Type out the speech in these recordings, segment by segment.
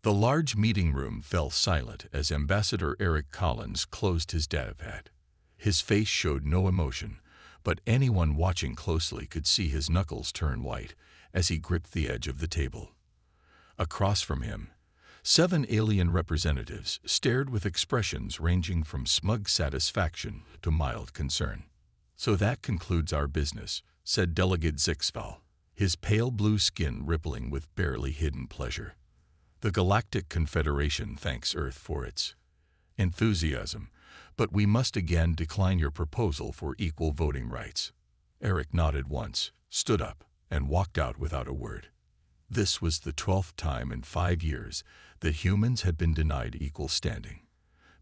The large meeting room fell silent as Ambassador Eric Collins closed his datapad. His face showed no emotion, but anyone watching closely could see his knuckles turn white as he gripped the edge of the table. Across from him, 7 alien representatives stared with expressions ranging from smug satisfaction to mild concern. "So that concludes our business," said Delegate Zixval, his pale blue skin rippling with barely hidden pleasure. "The Galactic Confederation thanks Earth for its enthusiasm, but we must again decline your proposal for equal voting rights." Eric nodded once, stood up, and walked out without a word. This was the 12th time in 5 years that humans had been denied equal standing.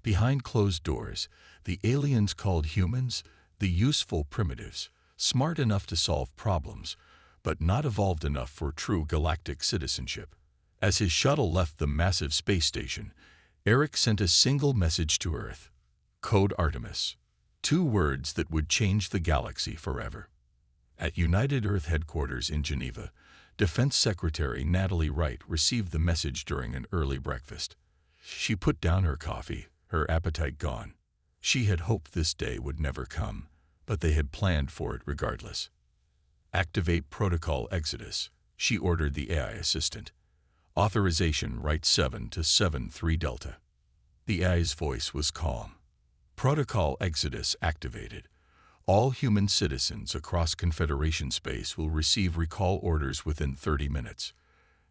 Behind closed doors, the aliens called humans the useful primitives, smart enough to solve problems, but not evolved enough for true galactic citizenship. As his shuttle left the massive space station, Eric sent a single message to Earth. Code Artemis. 2 words that would change the galaxy forever. At United Earth headquarters in Geneva, Defense Secretary Natalie Wright received the message during an early breakfast. She put down her coffee, her appetite gone. She had hoped this day would never come, but they had planned for it regardless. "Activate Protocol Exodus," she ordered the AI assistant. "Authorization Write 7 to 73 Delta." The AI's voice was calm. "Protocol Exodus activated. All human citizens across Confederation space will receive recall orders within 30 minutes.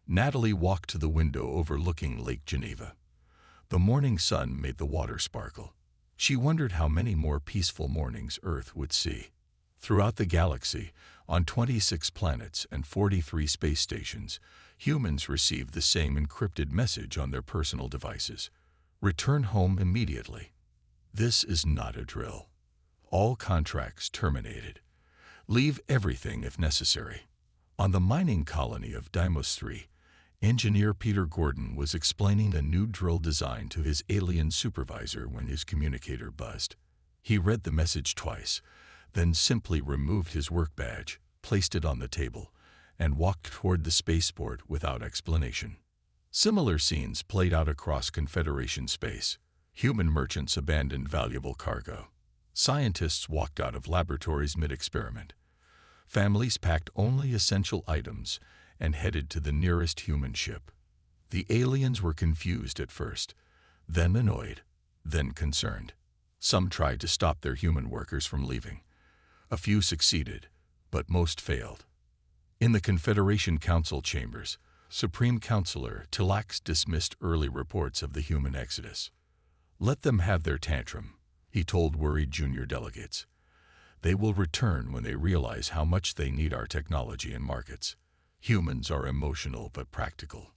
Natalie walked to the window overlooking Lake Geneva. The morning sun made the water sparkle. She wondered how many more peaceful mornings Earth would see. Throughout the galaxy, on 26 planets and 43 space stations, humans received the same encrypted message on their personal devices. "Return home immediately." This is not a drill. All contracts terminated. Leave everything if necessary. On the mining colony of Deimos 3, engineer Peter Gordon was explaining a new drill design to his alien supervisor when his communicator buzzed. He read the message twice, then simply removed his work badge, placed it on the table, and walked toward the spaceport without explanation. Similar scenes played out across Confederation space. Human merchants abandoned valuable cargo. Scientists walked out of laboratories mid-experiment. Families packed only essential items and headed to the nearest human ship. The aliens were confused at first, then annoyed, then concerned. Some tried to stop their human workers from leaving. A few succeeded, but most failed. In the Confederation Council chambers, Supreme Counselor Tilax dismissed early reports of the human exodus. "Let them have their tantrum," he told worried junior delegates. "They will return when they realize how much they need our technology and markets. Humans are emotional but practical."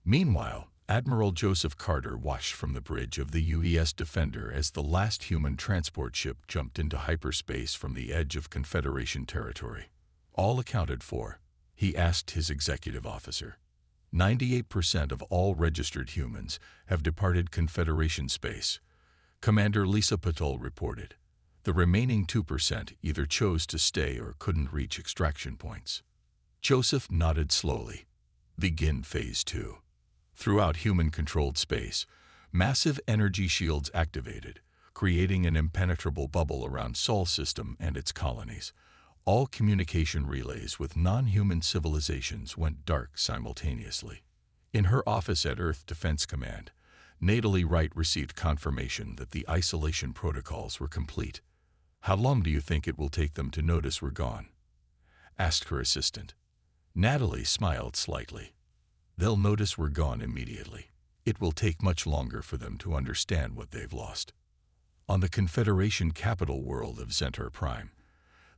Meanwhile, Admiral Joseph Carter watched from the bridge of the UES Defender as the last human transport ship jumped into hyperspace from the edge of Confederation territory. "All accounted for?" he asked his executive officer. 98% of all registered humans have departed Confederation space," Commander Lisa Patol reported. The remaining 2% either chose to stay or couldn't reach extraction points. Joseph nodded slowly. "Begin Phase 2. Throughout human-controlled space, massive energy shields activated, creating an impenetrable bubble around Sol system and its colonies. All communication relays with non-human civilizations went dark simultaneously." In her office at Earth Defense Command, Natalie Wright received confirmation that the isolation protocols were complete. "How long do you think it will take them to notice we're gone?" asked her assistant. Natalie smiled slightly. "They'll notice we're gone immediately. It will take much longer for them to understand what they've lost." On the Confederation capital world of Zentar Prime,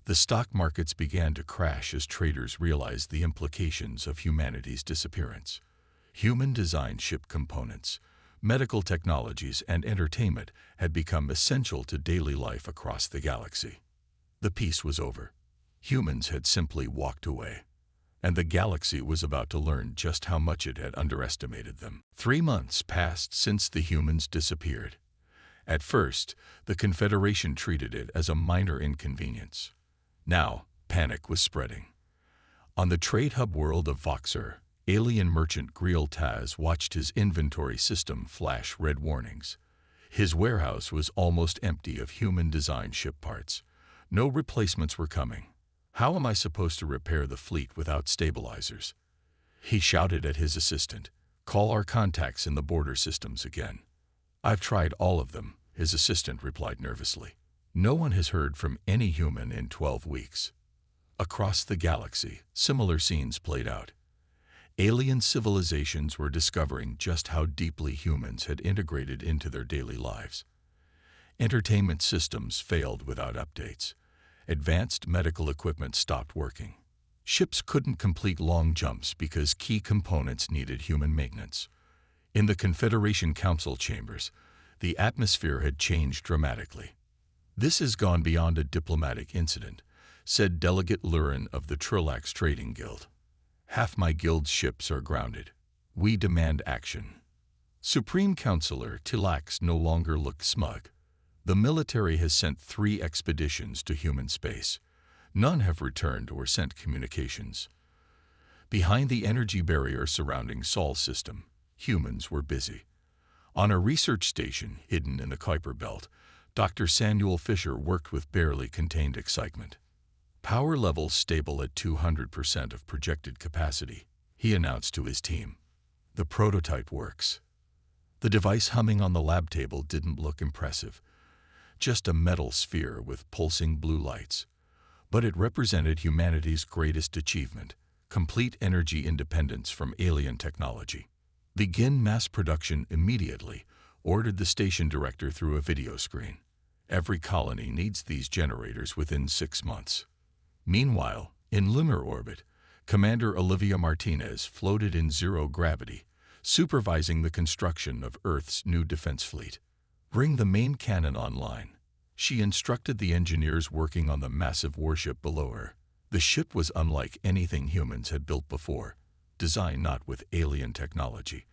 the stock markets began to crash as traders realized the implications of humanity's disappearance. Human-designed ship components, medical technologies, and entertainment had become essential to daily life across the galaxy. The peace was over. Humans had simply walked away, and the galaxy was about to learn just how much it had underestimated them. 3 months passed since the humans disappeared. At first, the Confederation treated it as a minor inconvenience. Now, panic was spreading. On the trade hub world of Voxer, Alien merchant Griel Taz watched his inventory system flash red warnings. His warehouse was almost empty of human-designed ship parts. No replacements were coming. How am I supposed to repair the fleet without stabilizers? He shouted at his assistant. Call our contacts in the border systems again. I've tried all of them, his assistant replied nervously. No one has heard from any human in 12 weeks. Across the galaxy, similar scenes played out. Alien civilizations were discovering just how deeply humans had integrated into their daily lives. Entertainment systems failed without updates. Advanced medical equipment stopped working. Ships couldn't complete long jumps because key components needed human maintenance. In the Confederation Council chambers, the atmosphere had changed dramatically. This has gone beyond a diplomatic incident, said Delegate Lurin of the Trillax Trading Guild. Half my guild's ships are grounded. We demand action. Supreme Counselor Tilax no longer looked smug. The military has sent 3 expeditions to human space. None have returned or sent communications. Behind the energy barrier surrounding Sol's system, humans were busy. On a research station hidden in the Kuiper Belt, Dr. Samuel Fisher worked with barely contained excitement. Power levels stable at 200% of projected capacity, he announced to his team. The prototype works. The device humming on the lab table didn't look impressive. Just a metal sphere with pulsing blue lights. But it represented humanity's greatest achievement, complete energy independence from alien technology. Begin mass production immediately, ordered the station director through a video screen. Every colony needs these generators within 6 months. Meanwhile, in lunar orbit, Commander Olivia Martinez floated in zero gravity, supervising the construction of Earth's new defense fleet. Bring the main cannon online. She instructed the engineers working on the massive warship below her. The ship was unlike anything humans had built before, designed not with alien technology,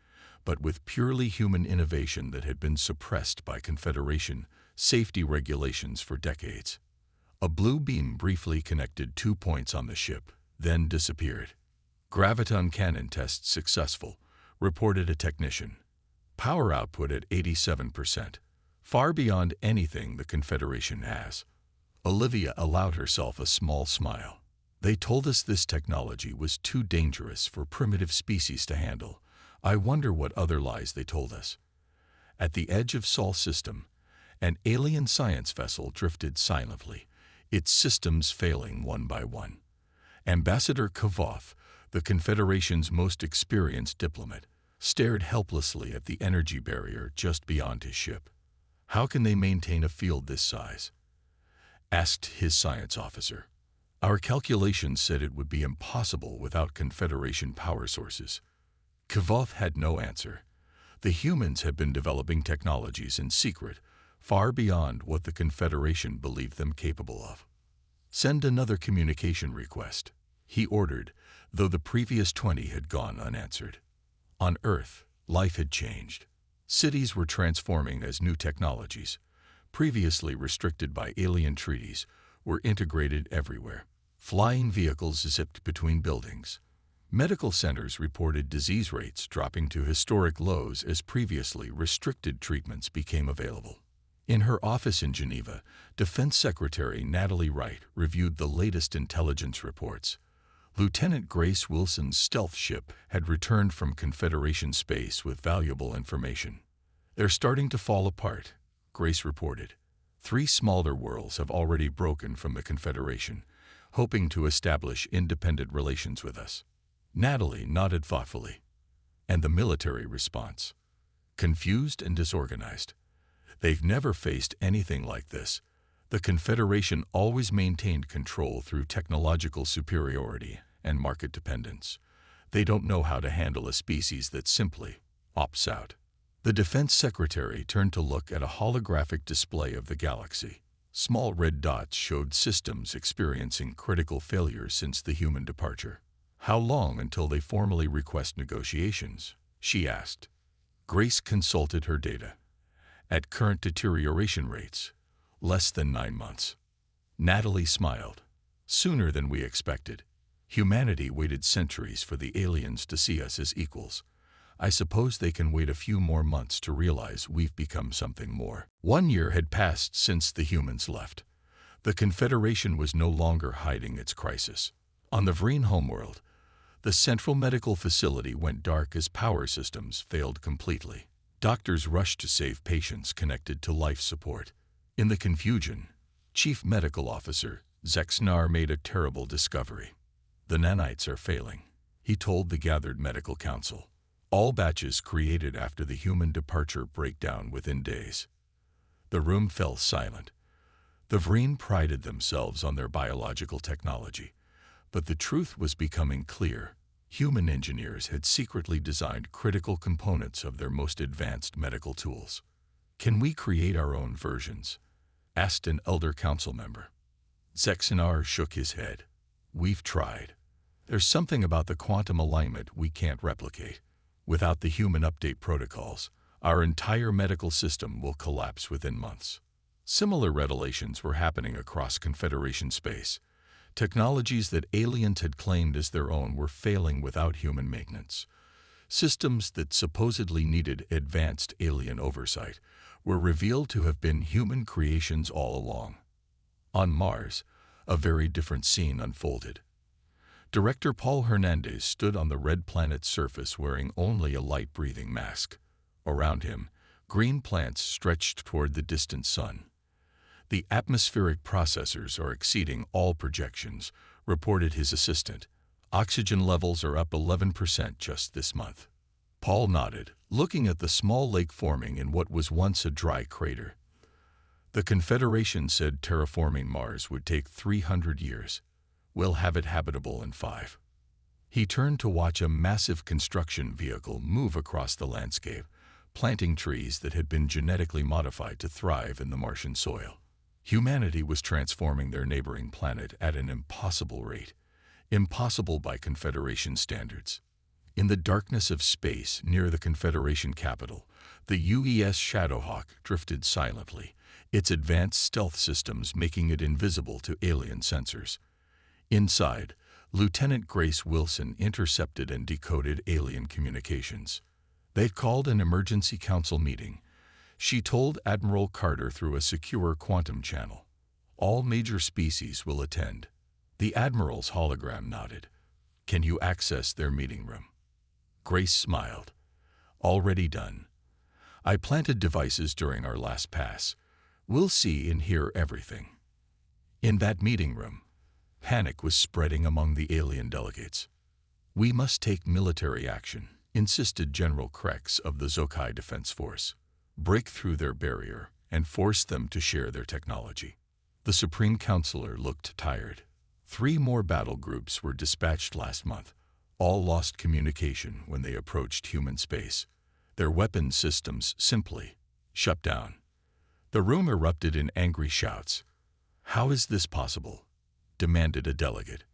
but with purely human innovation that had been suppressed by Confederation safety regulations for decades. A blue beam briefly connected 2 points on the ship, then disappeared. Graviton cannon test successful, reported a technician. Power output at 87%, far beyond anything the Confederation has. Olivia allowed herself a small smile. They told us this technology was too dangerous for primitive species to handle. I wonder what other lies they told us. At the edge of Sol's system, an alien science vessel drifted silently, its systems failing one by one. Ambassador Kavoth, the Confederation's most experienced diplomat, stared helplessly at the energy barrier just beyond his ship. How can they maintain a field this size? Asked his science officer. Our calculations said it would be impossible without Confederation power sources. Kavoth had no answer. The humans had been developing technologies in secret, far beyond what the Confederation believed them capable of. Send another communication request, he ordered, though the previous 20 had gone unanswered. On Earth, life had changed. Cities were transforming as new technologies, previously restricted by alien treaties, were integrated everywhere. Flying vehicles zipped between buildings. Medical centers reported disease rates dropping to historic lows as previously restricted treatments became available. In her office in Geneva, Defense Secretary Natalie Wright reviewed the latest intelligence reports. Lieutenant Grace Wilson's stealth ship had returned from Confederation space with valuable information. They're starting to fall apart, Grace reported. 3 smaller worlds have already broken from the Confederation, hoping to establish independent relations with us. Natalie nodded thoughtfully. And the military response? Confused and disorganized. They've never faced anything like this. The Confederation always maintained control through technological superiority and market dependence. They don't know how to handle a species that simply opts out. The Defense Secretary turned to look at a holographic display of the galaxy. Small red dots showed systems experiencing critical failures since the human departure. How long until they formally request negotiations? She asked. Grace consulted her data. At current deterioration rates, less than 9 months. Natalie smiled. Sooner than we expected. Humanity waited centuries for the aliens to see us as equals. I suppose they can wait a few more months to realize we've become something more. 1 year had passed since the humans left. The Confederation was no longer hiding its crisis. On the Vreen homeworld, the central medical facility went dark as power systems failed completely. Doctors rushed to save patients connected to life support. In the confusion, Chief Medical Officer Zexnar made a terrible discovery. The nanites are failing, he told the gathered medical council. All batches created after the human departure break down within days. The room fell silent. The Vreen prided themselves on their biological technology, but the truth was becoming clear. Human engineers had secretly designed critical components of their most advanced medical tools. Can we create our own versions? Asked an elder council member. Zexnar shook his head. We've tried. There's something about the quantum alignment we can't replicate. Without the human update protocols, our entire medical system will collapse within months. Similar revelations were happening across Confederation space. Technologies that aliens had claimed as their own were failing without human maintenance. Systems that supposedly needed advanced alien oversight were revealed to have been human creations all along. On Mars, a very different scene unfolded. Director Paul Hernandez stood on the red planet's surface wearing only a light-breathing mask. Around him, green plants stretched toward the distant sun. The atmospheric processors are exceeding all projections, reported his assistant. Oxygen levels are up 11% just this month. Paul nodded, looking at the small lake forming in what was once a dry crater. The Confederation said terraforming Mars would take 300 years. We'll have it habitable in 5. He turned to watch a massive construction vehicle move across the landscape, planting trees that had been genetically modified to thrive in the Martian soil. Humanity was transforming their neighboring planet at an impossible rate, impossible by Confederation standards. In the darkness of space near the Confederation capital, the UES Shadowhawk drifted silently, its advanced stealth systems making it invisible to alien sensors. Inside, Lieutenant Grace Wilson intercepted and decoded alien communications. They'd called an emergency council meeting. She told Admiral Carter through a secure quantum channel. All major species will attend. The Admiral's hologram nodded. Can you access their meeting room? Grace smiled. Already done. I planted devices during our last pass. We'll see and hear everything. In that meeting room, panic was spreading among the alien delegates. We must take military action, insisted General Krex of the Zokai Defense Force. Break through their barrier and force them to share their technology. The Supreme Counselor looked tired. 3 more battle groups were dispatched last month. All lost communication when they approached human space. Their weapon systems simply shut down. The room erupted in angry shouts. How is this possible? Demanded a delegate.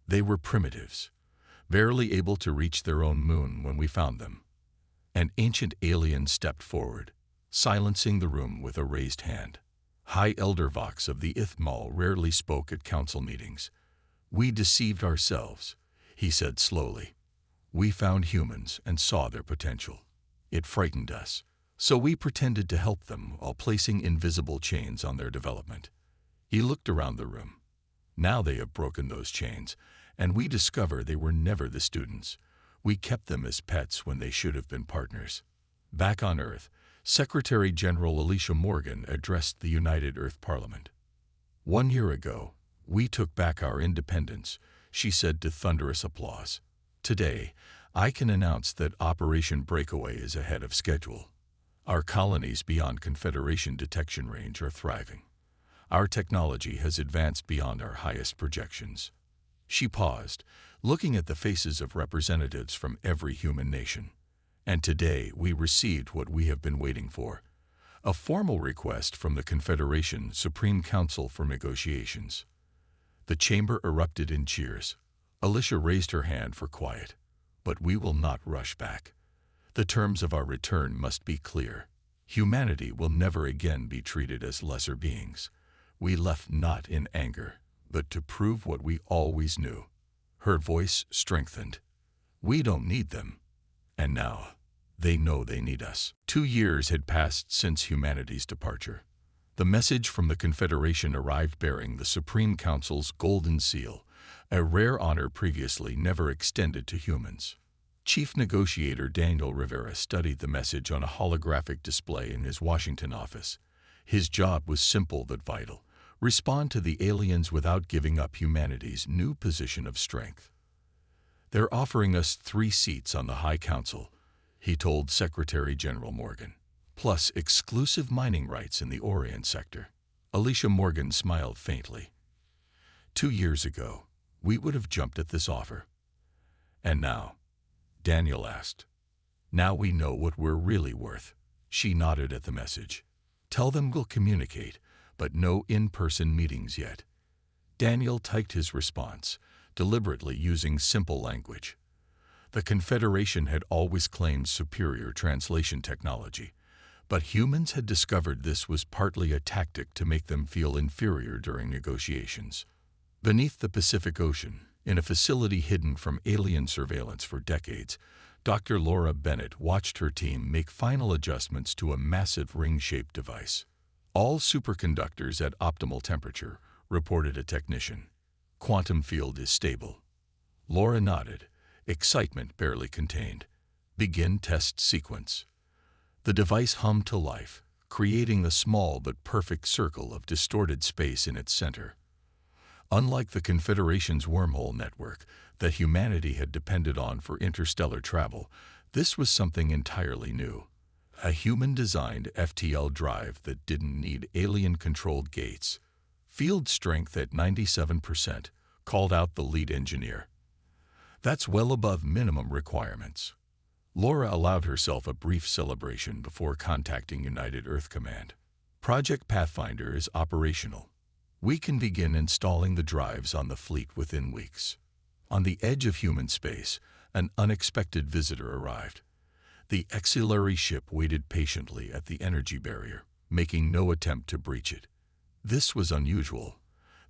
They were primitives, barely able to reach their own moon when we found them. An ancient alien stepped forward, silencing the room with a raised hand. High Elder Vox of the Ithmal rarely spoke at council meetings. We deceived ourselves, he said slowly. We found humans and saw their potential. It frightened us, so we pretended to help them while placing invisible chains on their development. He looked around the room. Now they have broken those chains, and we discover they were never the students. We kept them as pets when they should have been partners. Back on Earth, Secretary General Alicia Morgan addressed the United Earth Parliament. 1 year ago, we took back our independence, she said to thunderous applause. Today, I can announce that Operation Breakaway is ahead of schedule. Our colonies beyond Confederation detection range are thriving. Our technology has advanced beyond our highest projections. She paused, looking at the faces of representatives from every human nation. And today we received what we have been waiting for, a formal request from the Confederation Supreme Council for negotiations. The chamber erupted in cheers. Alicia raised her hand for quiet. But we will not rush back. The terms of our return must be clear. Humanity will never again be treated as lesser beings. We left not in anger, but to prove what we always knew. Her voice strengthened. We don't need them. And now, they know they need us. 2 years had passed since humanity's departure. The message from the Confederation arrived bearing the Supreme Council's Golden Seal, a rare honor previously never extended to humans. Chief Negotiator Daniel Rivera studied the message on a holographic display in his Washington office. His job was simple but vital: respond to the aliens without giving up humanity's new position of strength. They're offering us 3 seats on the High Council, he told Secretary General Morgan, plus exclusive mining rights in the Orient sector. Alicia Morgan smiled faintly. 2 years ago, we would have jumped at this offer. And now? Daniel asked. Now we know what we're really worth. She nodded at the message. Tell them we'll communicate, but no in-person meetings yet. Daniel typed his response, deliberately using simple language. The Confederation had always claimed superior translation technology, but humans had discovered this was partly a tactic to make them feel inferior during negotiations. Beneath the Pacific Ocean, in a facility hidden from alien surveillance for decades, Dr. Laura Bennett watched her team make final adjustments to a massive ring-shaped device. All superconductors at optimal temperature, reported a technician. Quantum field is stable. Laura nodded, excitement barely contained. Begin test sequence. The device hummed to life, creating a small but perfect circle of distorted space in its center. Unlike the Confederation's wormhole network that humanity had depended on for interstellar travel, this was something entirely new. A human-designed FTL drive that didn't need alien-controlled gates. Field strength at 97%, called out the lead engineer. That's well above minimum requirements. Laura allowed herself a brief celebration before contacting United Earth Command. Project Pathfinder is operational. We can begin installing the drives on the fleet within weeks. On the edge of human space, an unexpected visitor arrived. The auxiliary ship waited patiently at the energy barrier, making no attempt to breach it. This was unusual.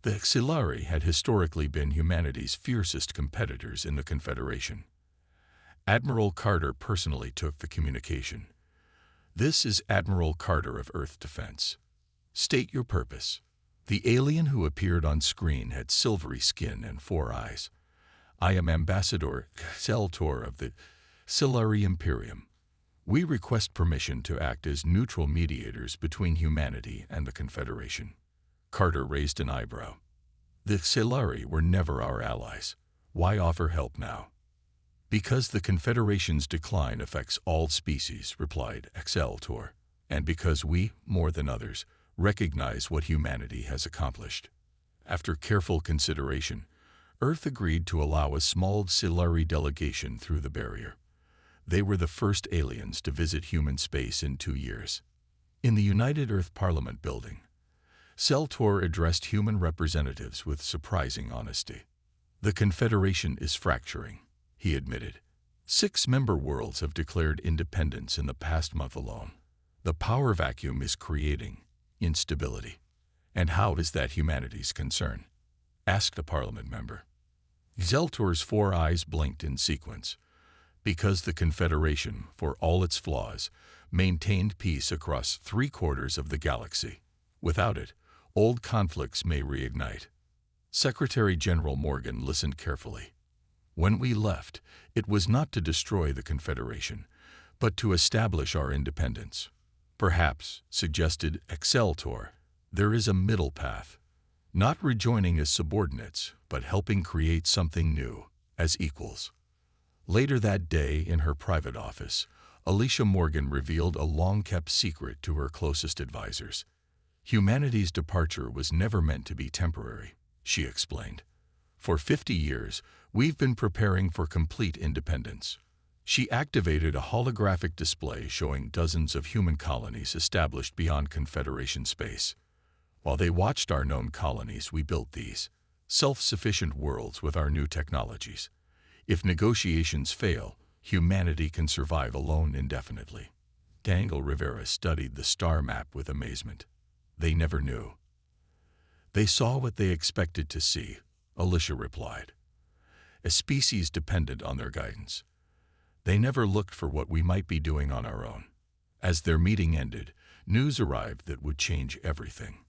The auxiliary had historically been humanity's fiercest competitors in the Confederation. Admiral Carter personally took the communication. This is Admiral Carter of Earth Defense. State your purpose. The alien who appeared on screen had silvery skin and 4 eyes. I am Ambassador Celtor of the Silari Imperium. We request permission to act as neutral mediators between humanity and the Confederation. Carter raised an eyebrow. The Silari were never our allies. Why offer help now? Because the Confederation's decline affects all species, replied Exceltor, and because we, more than others, recognize what humanity has accomplished. After careful consideration, Earth agreed to allow a small Silari delegation through the barrier. They were the first aliens to visit human space in 2 years. In the United Earth Parliament building, Celtor addressed human representatives with surprising honesty. The Confederation is fracturing, he admitted. 6 member worlds have declared independence in the past month alone. The power vacuum is creating instability. And how is that humanity's concern? Asked a parliament member. Zeltor's 4 eyes blinked in sequence. Because the Confederation, for all its flaws, maintained peace across 3/4 of the galaxy. Without it, old conflicts may reignite. Secretary General Morgan listened carefully. When we left, it was not to destroy the Confederation, but to establish our independence. Perhaps, suggested Exceltor, there is a middle path. Not rejoining as subordinates, but helping create something new, as equals. Later that day, in her private office, Alicia Morgan revealed a long-kept secret to her closest advisors. Humanity's departure was never meant to be temporary, she explained. For 50 years, we've been preparing for complete independence. She activated a holographic display showing dozens of human colonies established beyond Confederation space. While they watched our known colonies, we built these self-sufficient worlds with our new technologies. If negotiations fail, humanity can survive alone indefinitely. Daniel Rivera studied the star map with amazement. They never knew. They saw what they expected to see, Alicia replied. a species dependent on their guidance. They never looked for what we might be doing on our own. As their meeting ended, news arrived that would change everything.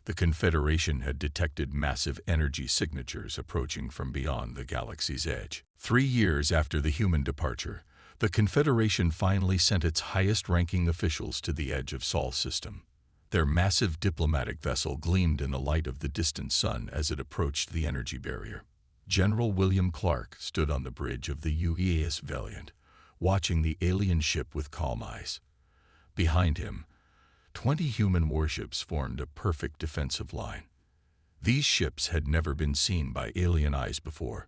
The Confederation had detected massive energy signatures approaching from beyond the galaxy's edge. 3 years after the human departure, the Confederation finally sent its highest-ranking officials to the edge of Sol's system. Their massive diplomatic vessel gleamed in the light of the distant sun as it approached the energy barrier. General William Clark stood on the bridge of the UES Valiant, watching the alien ship with calm eyes. Behind him, 20 human warships formed a perfect defensive line. These ships had never been seen by alien eyes before.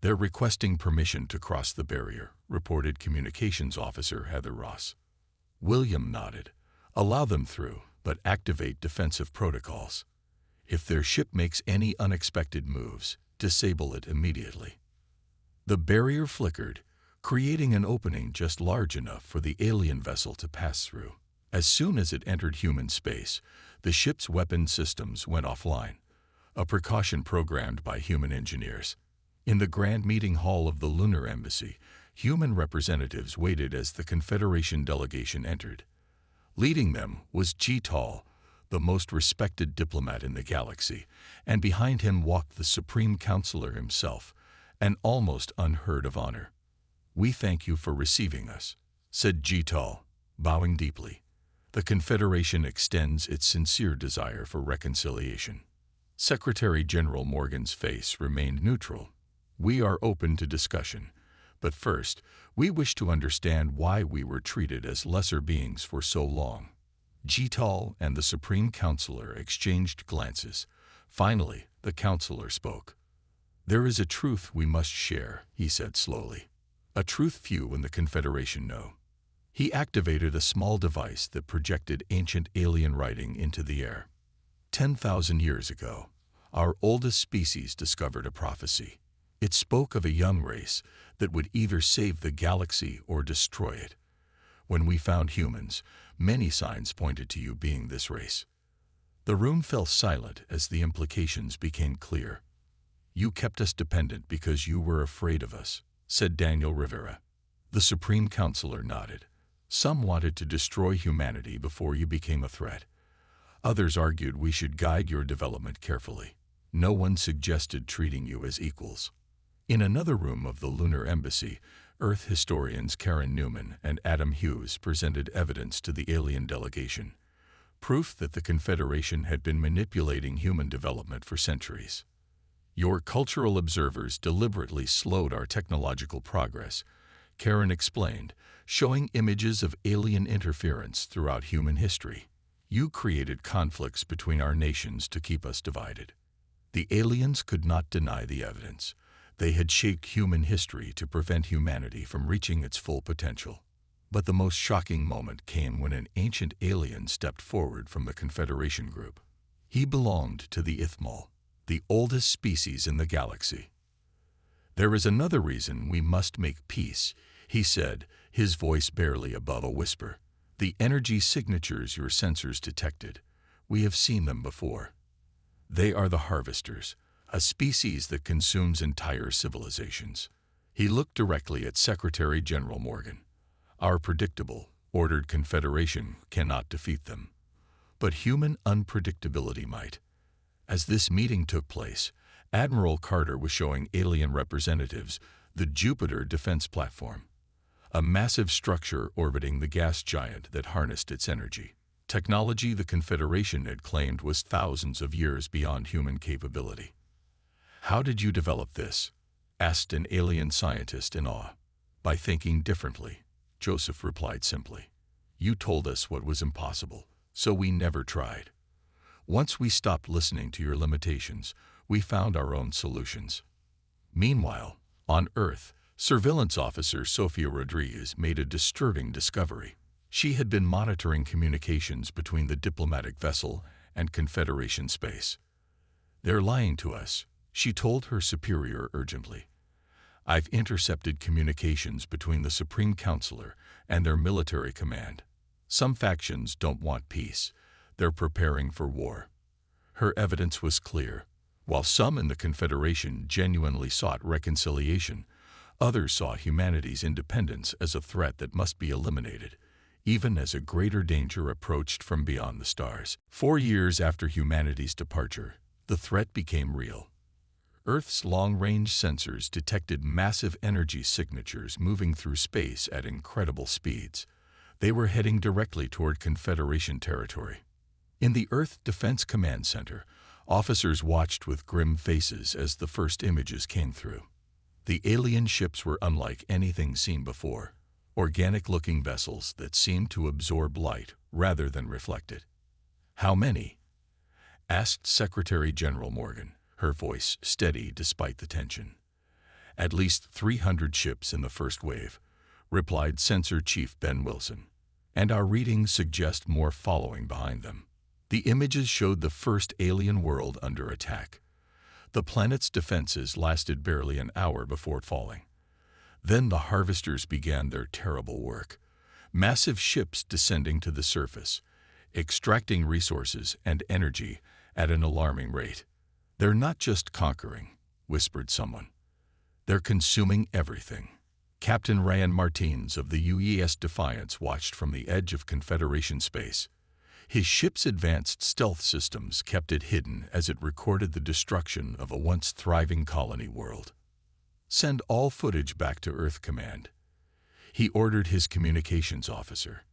"They're requesting permission to cross the barrier," reported Communications Officer Heather Ross. William nodded. "Allow them through, but activate defensive protocols. If their ship makes any unexpected moves, disable it immediately." The barrier flickered, creating an opening just large enough for the alien vessel to pass through. As soon as it entered human space, the ship's weapon systems went offline, a precaution programmed by human engineers. In the grand meeting hall of the Lunar Embassy, human representatives waited as the Confederation delegation entered. Leading them was G-Tal, the most respected diplomat in the galaxy, and behind him walked the Supreme Counselor himself, an almost unheard-of honor. "We thank you for receiving us," said G-Tal, bowing deeply. "The Confederation extends its sincere desire for reconciliation." Secretary General Morgan's face remained neutral. "We are open to discussion, but first, we wish to understand why we were treated as lesser beings for so long." G-Tal and the Supreme Counselor exchanged glances. Finally, the Counselor spoke. "There is a truth we must share," he said slowly. "A truth few in the Confederation know." He activated a small device that projected ancient alien writing into the air. 10,000 years ago, our oldest species discovered a prophecy. It spoke of a young race that would either save the galaxy or destroy it. When we found humans, many signs pointed to you being this race. The room fell silent as the implications became clear. "You kept us dependent because you were afraid of us," said Daniel Rivera. The Supreme Counselor nodded. "Some wanted to destroy humanity before you became a threat. Others argued we should guide your development carefully. No one suggested treating you as equals." In another room of the Lunar Embassy, Earth historians Karen Newman and Adam Hughes presented evidence to the alien delegation, proof that the Confederation had been manipulating human development for centuries. "Your cultural observers deliberately slowed our technological progress," Karen explained, showing images of alien interference throughout human history. "You created conflicts between our nations to keep us divided." The aliens could not deny the evidence. They had shaped human history to prevent humanity from reaching its full potential. But the most shocking moment came when an ancient alien stepped forward from the Confederation group. He belonged to the Ithmal, the oldest species in the galaxy. "There is another reason we must make peace," he said, his voice barely above a whisper. "The energy signatures your sensors detected. We have seen them before. They are the Harvesters, a species that consumes entire civilizations." He looked directly at Secretary General Morgan. "Our predictable, ordered Confederation cannot defeat them. But human unpredictability might." As this meeting took place, Admiral Carter was showing alien representatives the Jupiter Defense Platform, a massive structure orbiting the gas giant that harnessed its energy. Technology the Confederation had claimed was thousands of years beyond human capability. "How did you develop this?" asked an alien scientist in awe. "By thinking differently," Joseph replied simply. "You told us what was impossible, so we never tried. Once we stopped listening to your limitations, we found our own solutions." Meanwhile, on Earth, Surveillance Officer Sofia Rodriguez made a disturbing discovery. She had been monitoring communications between the diplomatic vessel and Confederation space. "They're lying to us," she told her superior urgently. "I've intercepted communications between the Supreme Counselor and their military command. Some factions don't want peace. They're preparing for war." Her evidence was clear. While some in the Confederation genuinely sought reconciliation, others saw humanity's independence as a threat that must be eliminated, even as a greater danger approached from beyond the stars. 4 years after humanity's departure, the threat became real. Earth's long-range sensors detected massive energy signatures moving through space at incredible speeds. They were heading directly toward Confederation territory. In the Earth Defense Command Center, officers watched with grim faces as the first images came through. The alien ships were unlike anything seen before, organic-looking vessels that seemed to absorb light rather than reflect it. "How many?" asked Secretary General Morgan, her voice steady despite the tension. "At least 300 ships in the first wave," replied Sensor Chief Ben Wilson, "and our readings suggest more following behind them." The images showed the first alien world under attack. The planet's defenses lasted barely an hour before falling. Then the harvesters began their terrible work. Massive ships descending to the surface, extracting resources and energy at an alarming rate. "They're not just conquering," whispered someone. "They're consuming everything." Captain Ryan Martins of the UES Defiance watched from the edge of Confederation space. His ship's advanced stealth systems kept it hidden as it recorded the destruction of a once thriving colony world. "Send all footage back to Earth Command," he ordered his communications officer.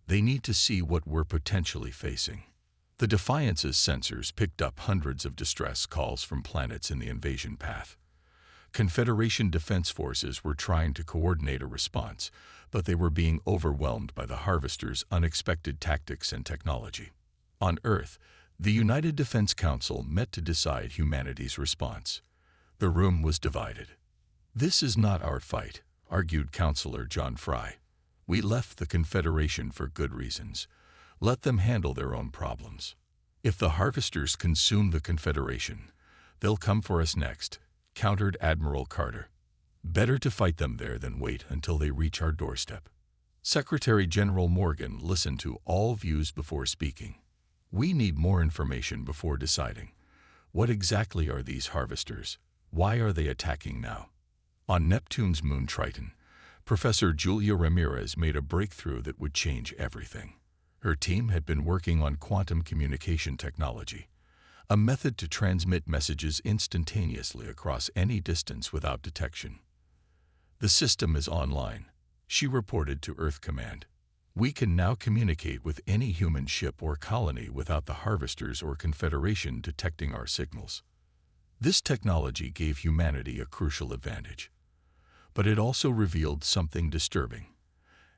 "They need to see what we're potentially facing." The Defiance's sensors picked up hundreds of distress calls from planets in the invasion path. Confederation defense forces were trying to coordinate a response, but they were being overwhelmed by the Harvesters' unexpected tactics and technology. On Earth, the United Defense Council met to decide humanity's response. The room was divided. "This is not our fight," argued Counselor John Fry. "We left the Confederation for good reasons. Let them handle their own problems. If the Harvesters consume the Confederation, they'll come for us next," countered Admiral Carter. "Better to fight them there than wait until they reach our doorstep." Secretary General Morgan listened to all views before speaking. "We need more information before deciding. What exactly are these Harvesters? Why are they attacking now?" On Neptune's moon Triton, Professor Julia Ramirez made a breakthrough that would change everything. Her team had been working on quantum communication technology, a method to transmit messages instantaneously across any distance without detection. "The system is online," she reported to Earth Command. "We can now communicate with any human ship or colony without the Harvesters or Confederation detecting our signals." This technology gave humanity a crucial advantage. But it also revealed something disturbing.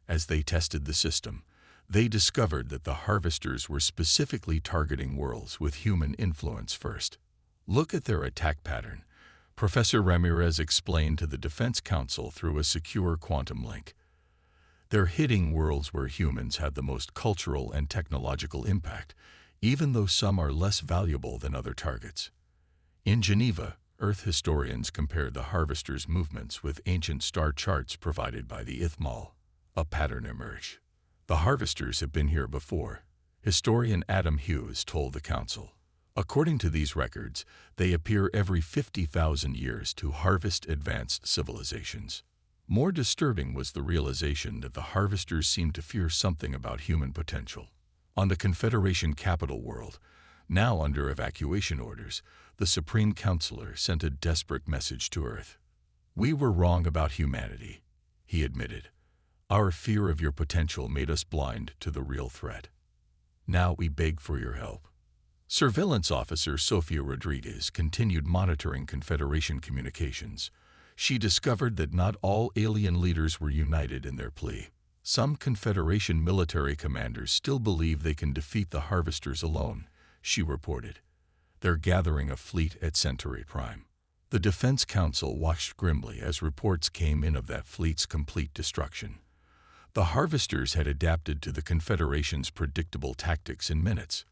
As they tested the system, they discovered that the Harvesters were specifically targeting worlds with human influence first. "Look at their attack pattern," Professor Ramirez explained to the Defense Council through a secure quantum link. "They're hitting worlds where humans had the most cultural and technological impact, even though some are less valuable than other targets." In Geneva, Earth historians compared the Harvesters' movements with ancient star charts provided by the Ithmal. A pattern emerged. "The Harvesters have been here before," historian Adam Hughes told the Council. "According to these records, they appear every 50,000 years to harvest advanced civilizations." More disturbing was the realization that the Harvesters seemed to fear something about human potential. On the Confederation capital world, now under evacuation orders, the Supreme Counselor sent a desperate message to Earth. "We were wrong about humanity," he admitted. "Our fear of your potential made us blind to the real threat. Now we beg for your help." Surveillance Officer Sofia Rodriguez continued monitoring Confederation communications. She discovered that not all alien leaders were united in their plea. Some Confederation military commanders still believe they can defeat the Harvesters alone, she reported. "They're gathering a fleet at Centauri Prime." The Defense Council watched grimly as reports came in of that fleet's complete destruction. The Harvesters had adapted to the Confederation's predictable tactics in minutes.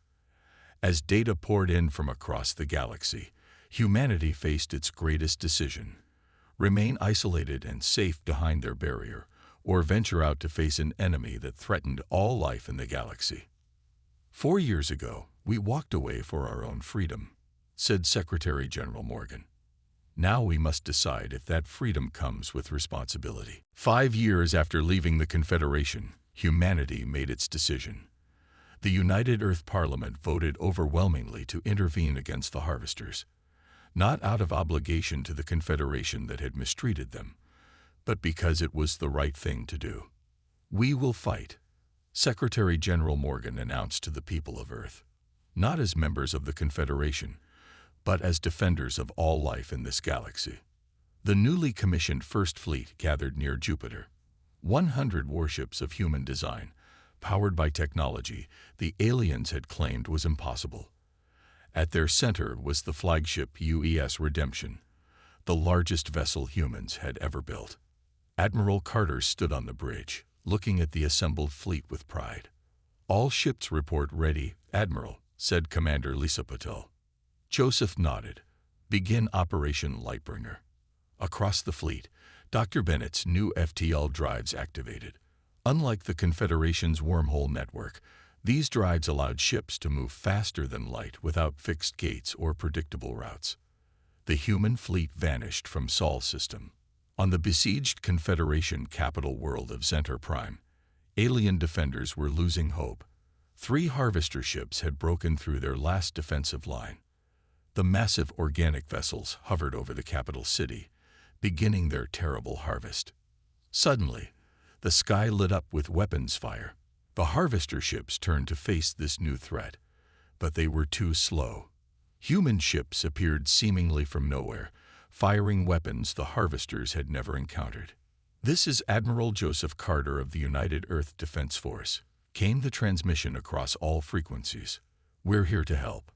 As data poured in from across the galaxy, humanity faced its greatest decision: remain isolated and safe behind their barrier, or venture out to face an enemy that threatened all life in the galaxy. 4 years ago, we walked away for our own freedom. said Secretary General Morgan. Now we must decide if that freedom comes with responsibility. 5 years after leaving the Confederation, humanity made its decision. The United Earth Parliament voted overwhelmingly to intervene against the harvesters, not out of obligation to the Confederation that had mistreated them, but because it was the right thing to do. We will fight, Secretary General Morgan announced to the people of Earth, not as members of the Confederation, but as defenders of all life in this galaxy. The newly commissioned First Fleet gathered near Jupiter. 100 warships of human design, powered by technology the aliens had claimed was impossible. At their center was the flagship UES Redemption, the largest vessel humans had ever built. Admiral Carter stood on the bridge, looking at the assembled fleet with pride. "All ships report ready, Admiral," said Commander Lisa Patel. Joseph nodded. "Begin Operation Lightbringer." Across the fleet, Dr. Bennett's new FTL drives activated. Unlike the Confederation's wormhole network, these drives allowed ships to move faster than light without fixed gates or predictable routes. The human fleet vanished from Sol's system. On the besieged Confederation capital world of Zenter Prime, alien defenders were losing hope. 3 harvester ships had broken through their last defensive line. The massive organic vessels hovered over the capital city, beginning their terrible harvest. Suddenly, the sky lit up with weapons fire. The harvester ships turned to face this new threat, but they were too slow. Human ships appeared seemingly from nowhere, firing weapons the harvesters had never encountered. "This is Admiral Joseph Carter of the United Earth Defense Force," came the transmission across all frequencies. "We're here to help.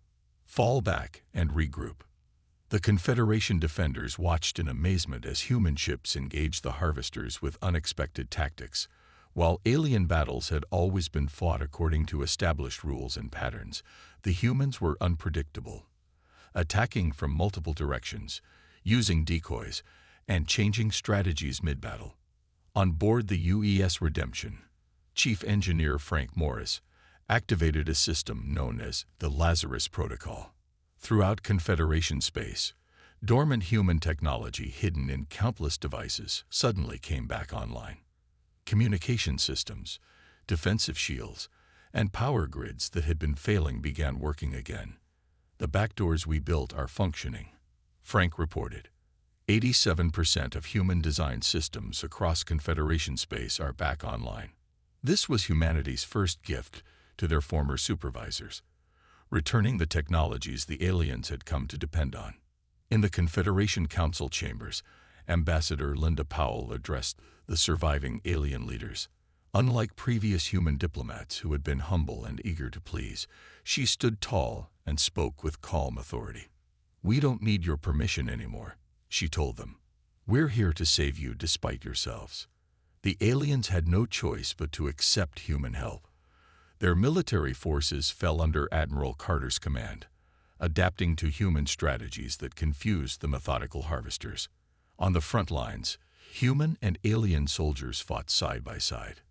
Fall back and regroup." The Confederation defenders watched in amazement as human ships engaged the harvesters with unexpected tactics. While alien battles had always been fought according to established rules and patterns, the humans were unpredictable, attacking from multiple directions, using decoys, and changing strategies mid-battle. On board the UES Redemption, Chief Engineer Frank Morris activated a system known as the Lazarus Protocol. Throughout Confederation space, dormant human technology hidden in countless devices suddenly came back online. Communication systems, defensive shields, and power grids that had been failing began working again. "The backdoors we built are functioning," Frank reported. 87% of human-designed systems across Confederation space are back online. This was humanity's first gift to their former supervisors, returning the technologies the aliens had come to depend on. In the Confederation Council chambers, Ambassador Linda Powell addressed the surviving alien leaders. Unlike previous human diplomats who had been humble and eager to please, she stood tall and spoke with calm authority. "We don't need your permission anymore," she told them. "We're here to save you despite yourselves." The aliens had no choice but to accept human help. Their military forces fell under Admiral Carter's command, adapting to human strategies that confused the methodical harvesters. On the front lines, human and alien soldiers fought side by side.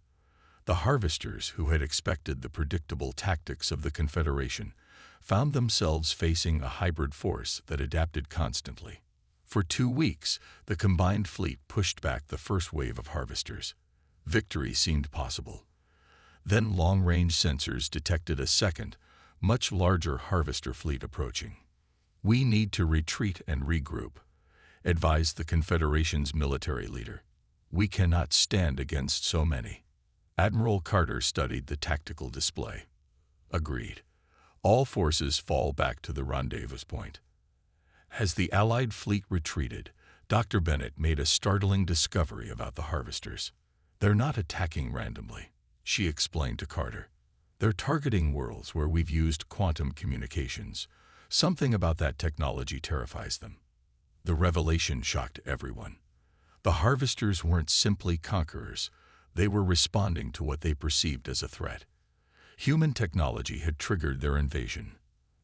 The harvesters, who had expected the predictable tactics of the Confederation, found themselves facing a hybrid force that adapted constantly. For 2 weeks, the combined fleet pushed back the first wave of harvesters. Victory seemed possible. Then long-range sensors detected a second, much larger harvester fleet approaching. "We need to retreat and regroup," advised the Confederation's military leader. "We cannot stand against so many." Admiral Carter studied the tactical display. "Agreed. All forces fall back to the rendezvous point." As the Allied fleet retreated, Dr. Bennett made a startling discovery about the harvesters. "They're not attacking randomly," she explained to Carter. "They're targeting worlds where we've used quantum communications. Something about that technology terrifies them." The revelation shocked everyone. The harvesters weren't simply conquerors. They were responding to what they perceived as a threat. Human technology had triggered their invasion.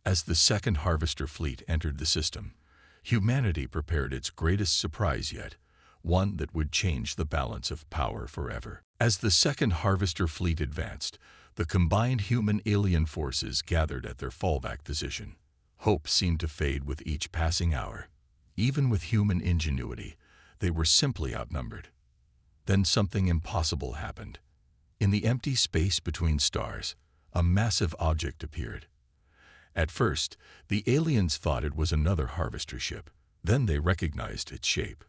As the second harvester fleet entered the system, humanity prepared its greatest surprise yet, one that would change the balance of power forever. As the second harvester fleet advanced, the combined human-alien forces gathered at their fallback position. Hope seemed to fade with each passing hour. Even with human ingenuity, they were simply outnumbered. Then something impossible happened. In the empty space between stars, a massive object appeared. At first, the aliens thought it was another harvester ship. Then they recognized its shape.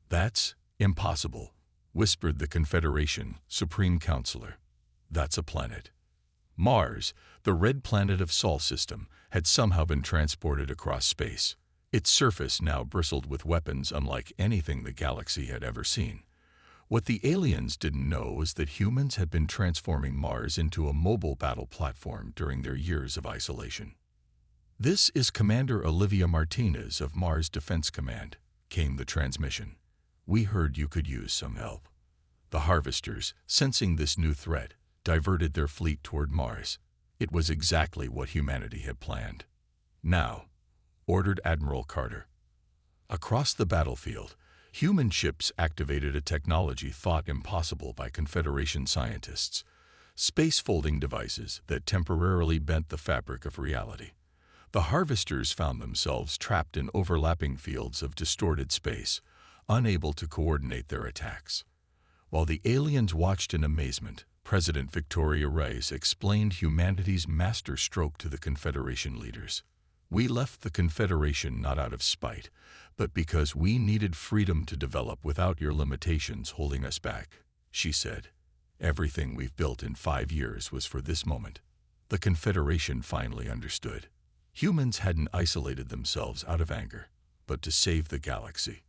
"That's impossible," whispered the Confederation Supreme Counselor. "That's a planet." Mars, the red planet of Sol system, had somehow been transported across space. Its surface now bristled with weapons unlike anything the galaxy had ever seen. What the aliens didn't know was that humans had been transforming Mars into a mobile battle platform during their years of isolation. "This is Commander Olivia Martinez of Mars Defense Command," came the transmission. "We heard you could use some help." The harvesters, sensing this new threat, diverted their fleet toward Mars. It was exactly what humanity had planned. "Now," ordered Admiral Carter. Across the battlefield, human ships activated a technology thought impossible by Confederation scientists, space-folding devices that temporarily bent the fabric of reality. The harvesters found themselves trapped in overlapping fields of distorted space, unable to coordinate their attacks. While the aliens watched in amazement, President Victoria Reyes explained humanity's master stroke to the Confederation leaders. "We left the Confederation not out of spite, but because we needed freedom to develop without your limitations holding us back," she said. "Everything we've built in 5 years was for this moment." The Confederation finally understood. Humans hadn't isolated themselves out of anger, but to save the galaxy.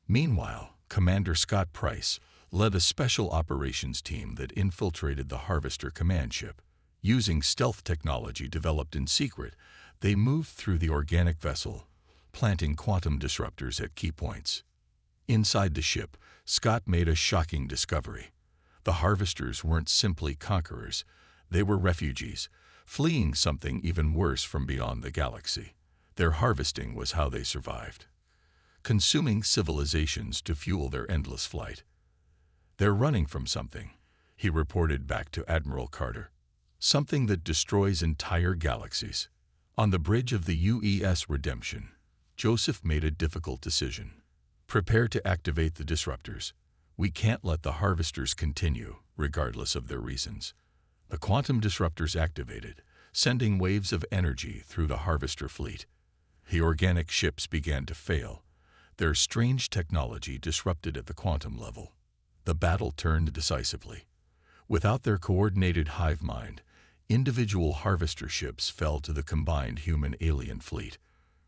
Meanwhile, Commander Scott Price led a special operations team that infiltrated the Harvester command ship. Using stealth technology developed in secret, they moved through the organic vessel, planting quantum disruptors at key points. Inside the ship, Scott made a shocking discovery. The Harvesters weren't simply conquerors, they were refugees, fleeing something even worse from beyond the galaxy. Their harvesting was how they survived, consuming civilizations to fuel their endless flight. "They're running from something," he reported back to Admiral Carter. "Something that destroys entire galaxies." On the bridge of the UES Redemption, Joseph made a difficult decision. "Prepare to activate the disruptors. We can't let the harvesters continue, regardless of their reasons." The quantum disruptors activated, sending waves of energy through the harvester fleet. The organic ships began to fail. Their strange technology disrupted at the quantum level. The battle turned decisively. Without their coordinated hive mind, individual harvester ships fell to the combined human-alien fleet.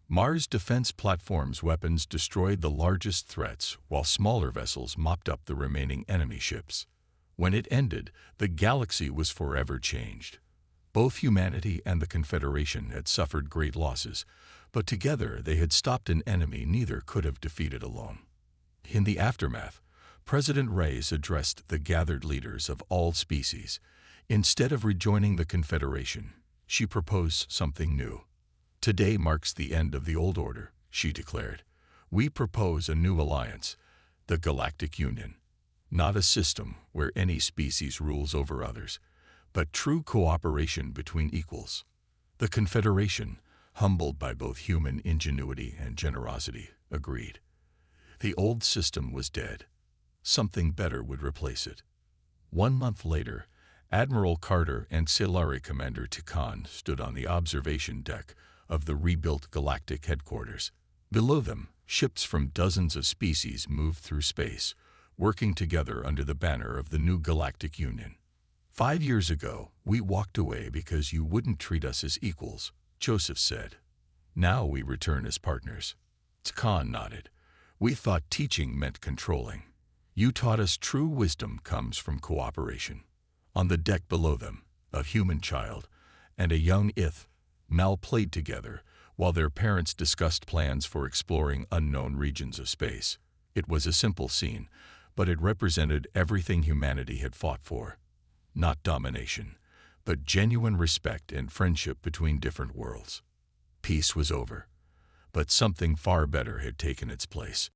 Mars defense platforms' weapons destroyed the largest threats, while smaller vessels mopped up the remaining enemy ships. When it ended, the galaxy was forever changed. Both humanity and the Confederation had suffered great losses, but together they had stopped an enemy neither could have defeated alone. In the aftermath, President Reyes addressed the gathered leaders of all species. Instead of rejoining the Confederation, she proposed something new. "Today marks the end of the old order," she declared. "We propose a new alliance, the Galactic Union. Not a system where any species rules over others, but true cooperation between equals." The Confederation, humbled by both human ingenuity and generosity, agreed. The old system was dead. Something better would replace it. 1 month later, Admiral Carter and Celari Commander Tikan stood on the observation deck of the rebuilt galactic headquarters. Below them, ships from dozens of species moved through space, working together under the banner of the new Galactic Union. "5 years ago, we walked away because you wouldn't treat us as equals," Joseph said. "Now we return as partners." Tikan nodded. "We thought teaching meant controlling. You taught us true wisdom comes from cooperation." On the deck below them, a human child and a young Ith Mal played together while their parents discussed plans for exploring unknown regions of space. It was a simple scene, but it represented everything humanity had fought for. Not domination, but genuine respect and friendship between different worlds. Peace was over, but something far better had taken its place.